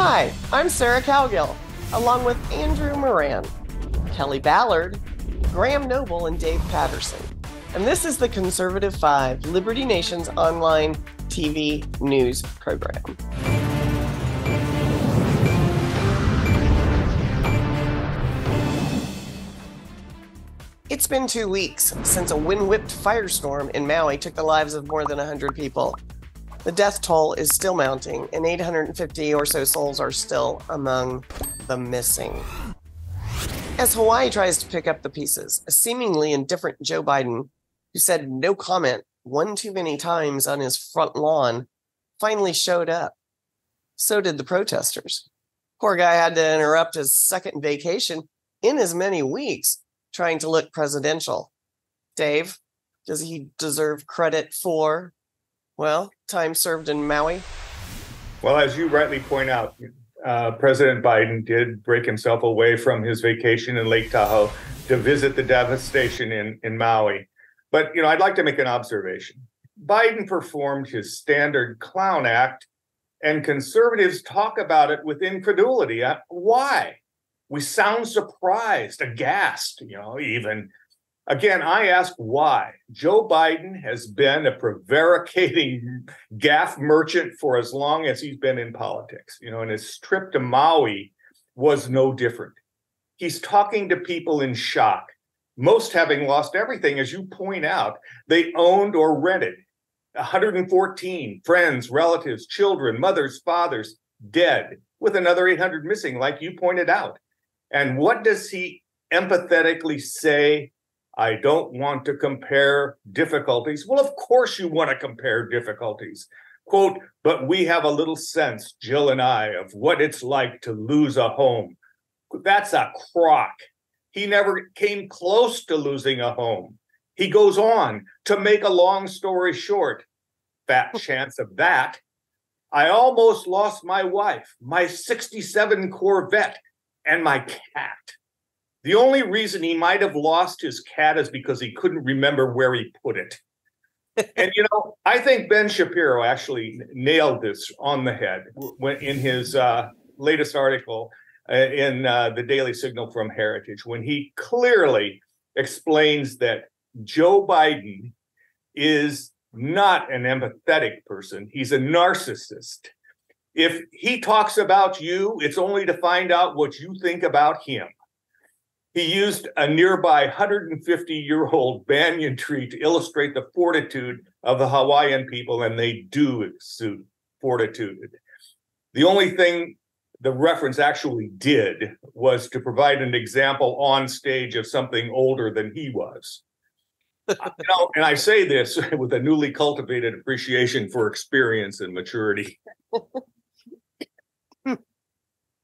Hi, I'm Sarah Cowgill, along with Andrew Moran, Kelly Ballard, Graham Noble, and Dave Patterson. And this is the Conservative 5, Liberty Nation's online TV news program. It's been 2 weeks since a wind-whipped firestorm in Maui took the lives of more than 100 people. The death toll is still mounting, and 850 or so souls are still among the missing. As Hawaii tries to pick up the pieces, a seemingly indifferent Joe Biden, who said no comment one too many times on his front lawn, finally showed up. So did the protesters. Poor guy had to interrupt his second vacation in as many weeks, trying to look presidential. Dave, does he deserve credit for, well, time served in Maui? Well, as you rightly point out, President Biden did break himself away from his vacation in Lake Tahoe to visit the devastation in Maui. But, I'd like to make an observation. Biden performed his standard clown act, and conservatives talk about it with incredulity. Why? We sound surprised, aghast, even. Again, I ask why. Joe Biden has been a prevaricating gaffe merchant for as long as he's been in politics, and his trip to Maui was no different. He's talking to people in shock, most having lost everything, as you point out, they owned or rented. 114 friends, relatives, children, mothers, fathers, dead, with another 800 missing, like you pointed out. And what does he empathetically say? I don't want to compare difficulties. Well, of course you want to compare difficulties. Quote, but we have a little sense, Jill and I, of what it's like to lose a home. That's a crock. He never came close to losing a home. He goes on to make a long story short. Fat chance of that. I almost lost my wife, my 67 Corvette, and my cat. The only reason he might have lost his cat is because he couldn't remember where he put it. And, I think Ben Shapiro actually nailed this on the head when in his latest article in the Daily Signal from Heritage, when he clearly explains that Joe Biden is not an empathetic person. He's a narcissist. If he talks about you, it's only to find out what you think about him. He used a nearby 150-year-old banyan tree to illustrate the fortitude of the Hawaiian people, and they do exude fortitude. The only thing the reference actually did was to provide an example on stage of something older than he was. And I say this with a newly cultivated appreciation for experience and maturity.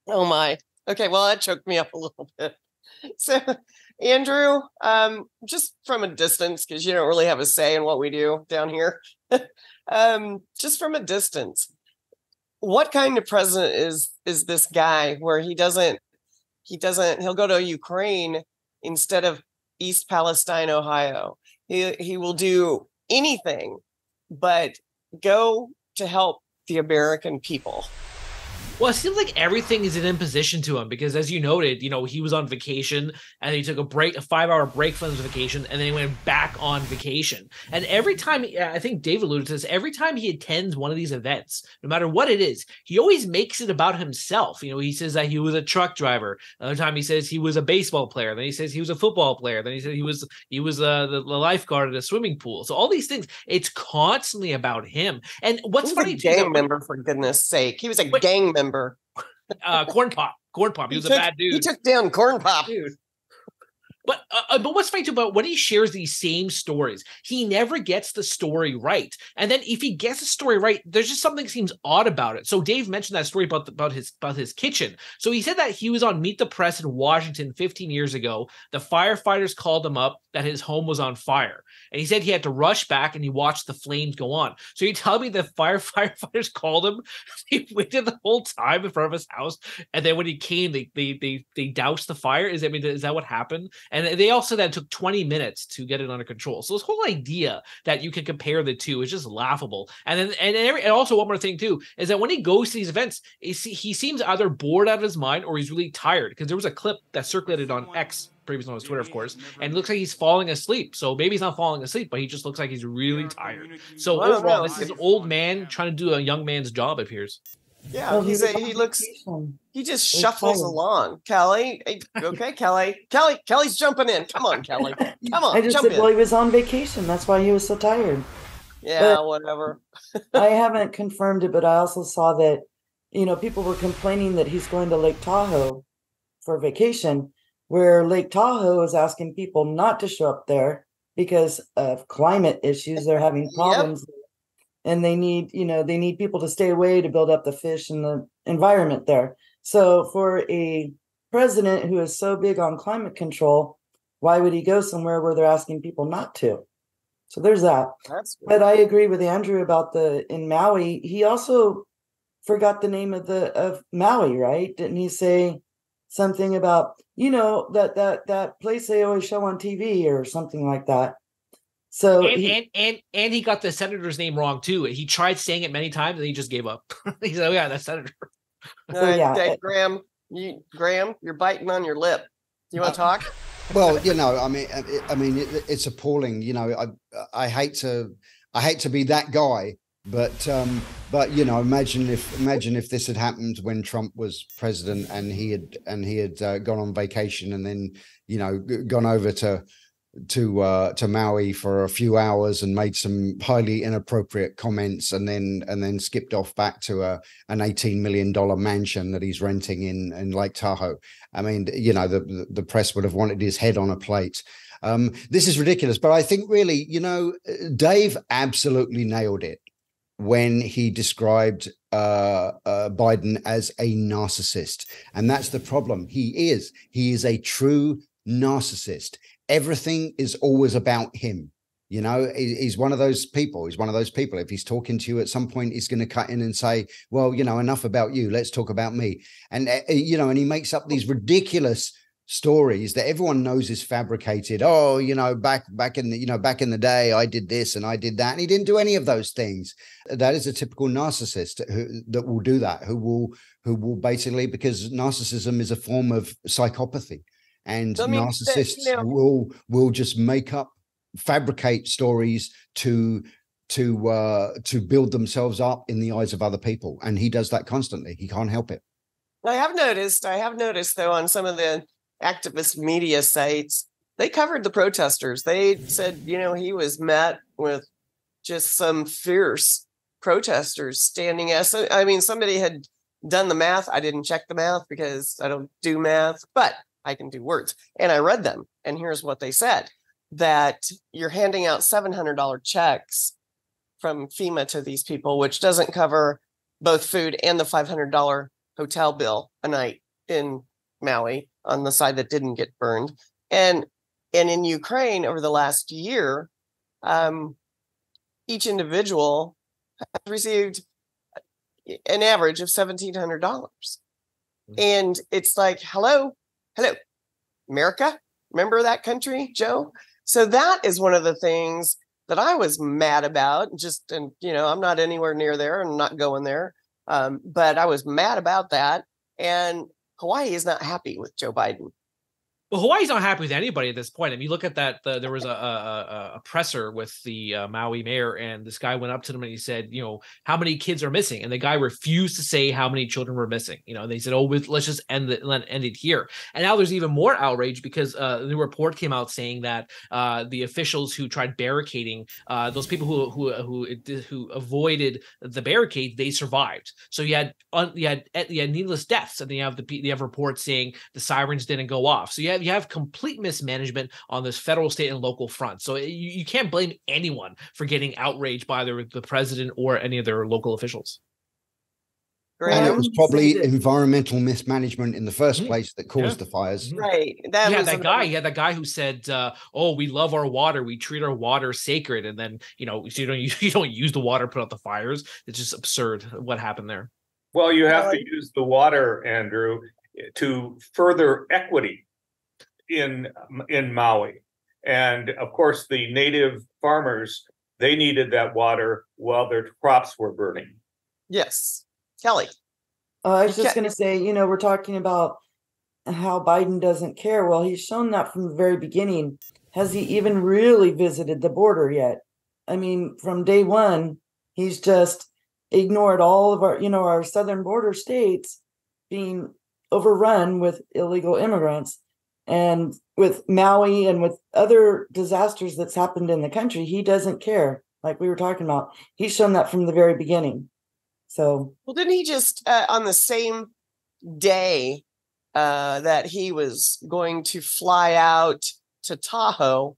Oh my. Okay, well, that choked me up a little bit. So, Andrew, just from a distance, because you don't really have a say in what we do down here, just from a distance, what kind of president is this guy where he'll go to Ukraine instead of East Palestine, Ohio? He will do anything but go to help the American people. Well, it seems like everything is an imposition to him because, as you noted, he was on vacation and he took a 5-hour break from his vacation, and then he went back on vacation. And every time, I think Dave alluded to this, every time he attends one of these events, no matter what it is, he always makes it about himself. He says that he was a truck driver. Another time he says he was a baseball player. Then he says he was a football player. Then he said he was the lifeguard at a swimming pool. So all these things, it's constantly about him. And what's funny too, gang member, for goodness sake, he was a gang member. Corn Pop. He was a bad dude. He took down Corn Pop. Dude. But what's funny too about when he shares these same stories, he never gets the story right. And then if he gets the story right, there's just something seems odd about it. So Dave mentioned that story about his kitchen. So he said that he was on Meet the Press in Washington 15 years ago. The firefighters called him up that his home was on fire. And he said he had to rush back and he watched the flames go on. So you tell me the firefighters called him, he waited the whole time in front of his house, and then when he came, they doused the fire. Is that what happened? And they also that it took 20 minutes to get it under control. So this whole idea that you can compare the two is just laughable. And also one more thing too is that when he goes to these events, he seems either bored out of his mind or he's really tired, because there was a clip that circulated on X, previously known as Twitter, of course, and it looks like he's falling asleep. So maybe he's not falling asleep, but he just looks like he's really tired. So overall, this is an old man trying to do a young man's job, it appears. Yeah, Well, he just shuffles along. Kelly, okay, Kelly's jumping in. Come on, Kelly, come on. I just said, well, he was on vacation. That's why he was so tired. Yeah, but whatever. I haven't confirmed it, but I also saw that, people were complaining that he's going to Lake Tahoe for vacation, where Lake Tahoe is asking people not to show up there because of climate issues. They're having problems. Yep. And they need people to stay away to build up the fish and the environment there. So for a president who is so big on climate control, why would he go somewhere where they're asking people not to? So there's that. But I agree with Andrew about in Maui. He also forgot the name of Maui, right? Didn't he say something about, that place they always show on TV or something like that? So and he got the senator's name wrong too. He tried saying it many times and he just gave up. He said, "Oh yeah, that's senator." Graham, you're biting on your lip. Do you want to talk? Well, it's appalling. I hate to be that guy, but imagine if this had happened when Trump was president and he had gone on vacation and then gone over to Maui for a few hours and made some highly inappropriate comments and then skipped off back to an $18 million mansion that he's renting in Lake Tahoe. I mean, the press would have wanted his head on a plate. This is ridiculous, but I think really, Dave absolutely nailed it when he described Biden as a narcissist. And that's the problem. He is a true narcissist. Everything is always about him. He's one of those people. If he's talking to you at some point, he's going to cut in and say, well, enough about you. Let's talk about me. And, and he makes up these ridiculous stories that everyone knows is fabricated. Oh, back in the day, I did this and I did that. And he didn't do any of those things. That is a typical narcissist that will do that, who will basically, because narcissism is a form of psychopathy. And narcissists will just fabricate stories to build themselves up in the eyes of other people. And he does that constantly. He can't help it. I have noticed though, on some of the activist media sites, they covered the protesters. They said, he was met with just some fierce protesters standing as, somebody had done the math. I didn't check the math because I don't do math, but I can do words. And I read them. And here's what they said, that you're handing out $700 checks from FEMA to these people, which doesn't cover both food and the $500 hotel bill a night in Maui on the side that didn't get burned. And in Ukraine over the last year, each individual has received an average of $1,700. And it's like, hello, America, remember that country, Joe? So that is one of the things that I was mad about. I'm not anywhere near there and not going there. But I was mad about that. And Hawaii is not happy with Joe Biden. Well, Hawaii's not happy with anybody at this point. I mean, you look at that. There was a presser with the Maui mayor, and this guy went up to them and he said, how many kids are missing? And the guy refused to say how many children were missing. They said, let's just end it here. And now there's even more outrage because the report came out saying that the officials who tried barricading, those people who avoided the barricade, they survived. So you had needless deaths, and you have reports saying the sirens didn't go off. So you have complete mismanagement on this federal, state, and local front. So you can't blame anyone for getting outraged by the president or any of their local officials. And it was probably environmental mismanagement in the first place that caused the fires. Right. That guy who said, we love our water. We treat our water sacred. And then, you don't use the water, put out the fires. It's just absurd what happened there. Well, you have to use the water, Andrew, to further equity. in Maui. And of course, the native farmers, they needed that water while their crops were burning. Yes. Kelly. I was just going to say, we're talking about how Biden doesn't care. Well, he's shown that from the very beginning. Has he even really visited the border yet? I mean, from day one, he's just ignored all of our southern border states being overrun with illegal immigrants. And with Maui and with other disasters that's happened in the country, he doesn't care. Like we were talking about, he's shown that from the very beginning. So, well, didn't he just on the same day that he was going to fly out to Tahoe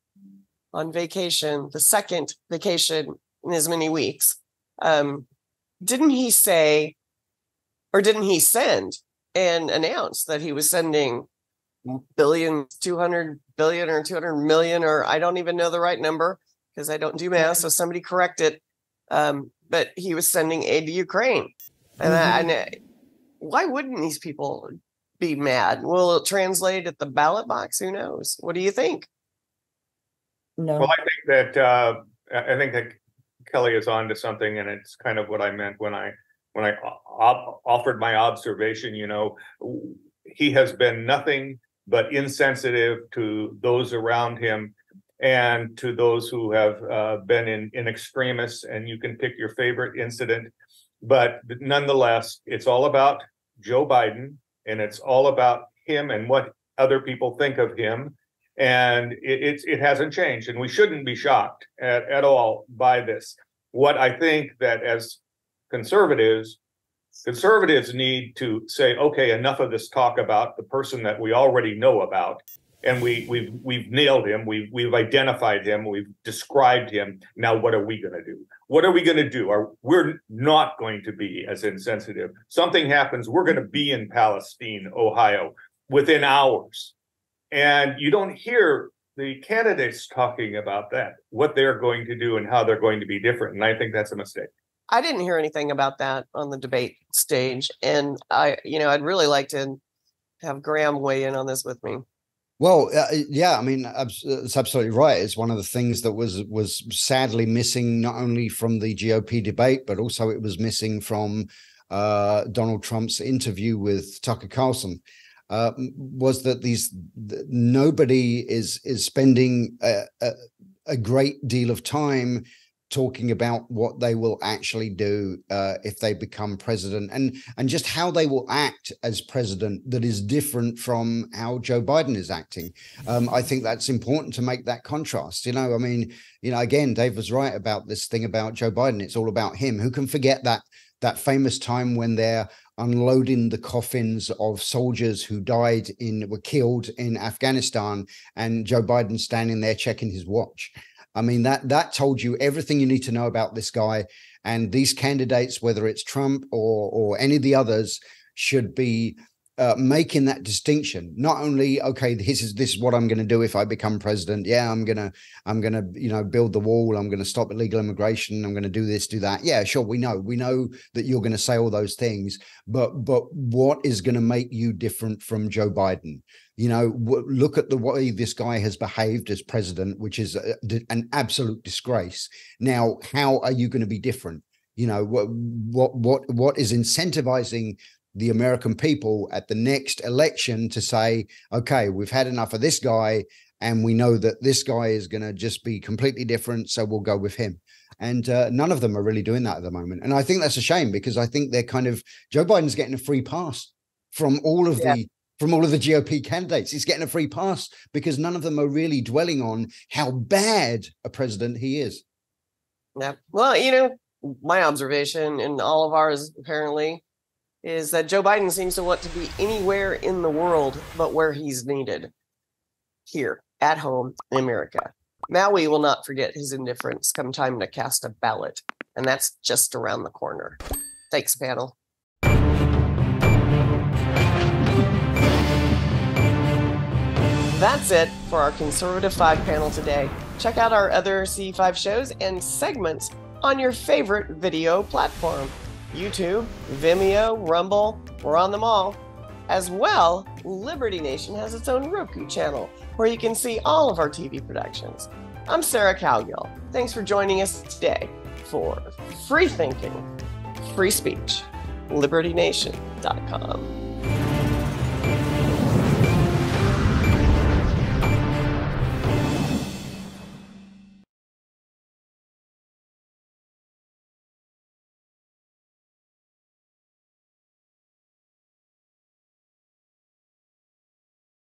on vacation, the second vacation in as many weeks, didn't he say, or didn't he send and announce that he was sending billions, 200 billion or 200 million, or I don't even know the right number because I don't do math, so somebody correct it. But he was sending aid to Ukraine. And why wouldn't these people be mad? Will it translate at the ballot box? Who knows? What do you think? No. Well, I think that Kelly is on to something, and it's kind of what I meant when I offered my observation. He has been nothing but insensitive to those around him and to those who have been in extremis, and you can pick your favorite incident. But nonetheless, it's all about Joe Biden, and it's all about him and what other people think of him. And it hasn't changed, and we shouldn't be shocked at all by this. What I think that as conservatives need to say, okay, enough of this talk about the person that we already know about, and we've nailed him, we've identified him, we've described him. Now, what are we going to do? What are we going to do? We're not going to be as insensitive. Something happens, we're going to be in Palestine, Ohio, within hours. And you don't hear the candidates talking about that, what they're going to do and how they're going to be different. And I think that's a mistake. I didn't hear anything about that on the debate stage. And I'd really like to have Graham weigh in on this with me. Well, yeah, I mean, it's absolutely right. It's one of the things that was sadly missing, not only from the GOP debate, but also it was missing from Donald Trump's interview with Tucker Carlson. Was that nobody is spending a great deal of time talking about what they will actually do if they become president, and just how they will act as president that is different from how Joe Biden is acting. I think that's important to make that contrast. Again, Dave was right about this thing about Joe Biden. It's all about him. Who can forget that famous time when they're unloading the coffins of soldiers who were killed in Afghanistan, and Joe Biden standing there checking his watch? I mean, that told you everything you need to know about this guy. And these candidates, whether it's Trump or any of the others, should be making that distinction. Not only, okay, this is what I'm going to do if I become president. Yeah, I'm gonna build the wall. I'm going to stop illegal immigration. I'm going to do this, do that. Yeah, sure. We know that you're going to say all those things. But what is going to make you different from Joe Biden? Look at the way this guy has behaved as president, which is an absolute disgrace. Now, how are you going to be different? What is incentivizing the American people at the next election to say, okay, we've had enough of this guy, and we know that this guy is going to just be completely different, so we'll go with him. And none of them are really doing that at the moment. And I think that's a shame, because I think they're Joe Biden's getting a free pass from all of the GOP candidates. He's getting a free pass because none of them are really dwelling on how bad a president he is. Yeah. Well, my observation, and all of ours apparently, is that Joe Biden seems to want to be anywhere in the world but where he's needed. Here, at home in America. Maui will not forget his indifference come time to cast a ballot. And that's just around the corner. Thanks, panel. That's it for our Conservative 5 panel today. Check out our other C5 shows and segments on your favorite video platform. YouTube, Vimeo, Rumble, we're on them all. As well, Liberty Nation has its own Roku channel where you can see all of our TV productions. I'm Sarah Cowgill. Thanks for joining us today for Free Thinking, Free Speech, LibertyNation.com.